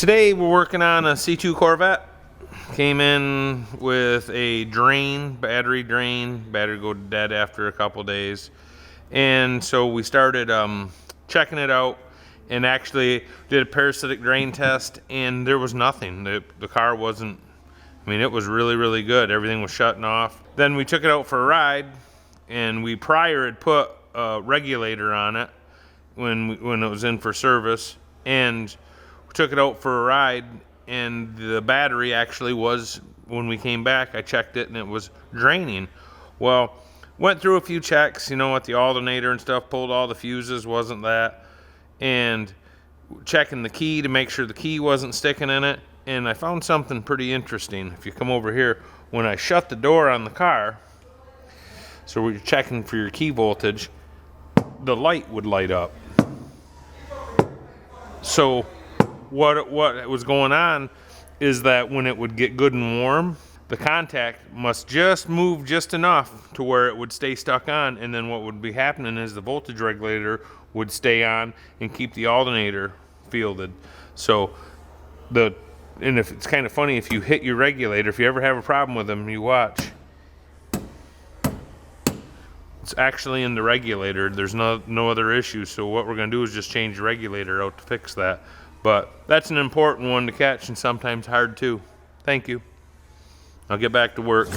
Today we're working on a C2 Corvette. Came in with a drain, battery drain. Battery go dead after a couple days. And so we started checking it out and actually did a parasitic drain test, and there was nothing. The car wasn't, I mean, it was really, really good. Everything was shutting off. Then we took it out for a ride, and we prior had put a regulator on it when it was in for service, and we took it out for a ride, and the battery actually was, when we came back, I checked it and it was draining. Well, went through a few checks, you know, at the alternator and stuff, pulled all the fuses, wasn't that, and checking the key to make sure the key wasn't sticking in it, and I found something pretty interesting. If you come over here, when I shut the door on the car, so we're checking for your key voltage, the light would light up. So what was going on is that when it would get good and warm, the contact must just move just enough to where it would stay stuck on, and then what would be happening is the voltage regulator would stay on and keep the alternator fielded. So and if it's kind of funny, if you hit your regulator, if you ever have a problem with them, you watch. It's actually in the regulator. There's no other issue. So what we're going to do is just change the regulator out to fix that. But that's an important one to catch, and sometimes hard too. Thank you. I'll get back to work.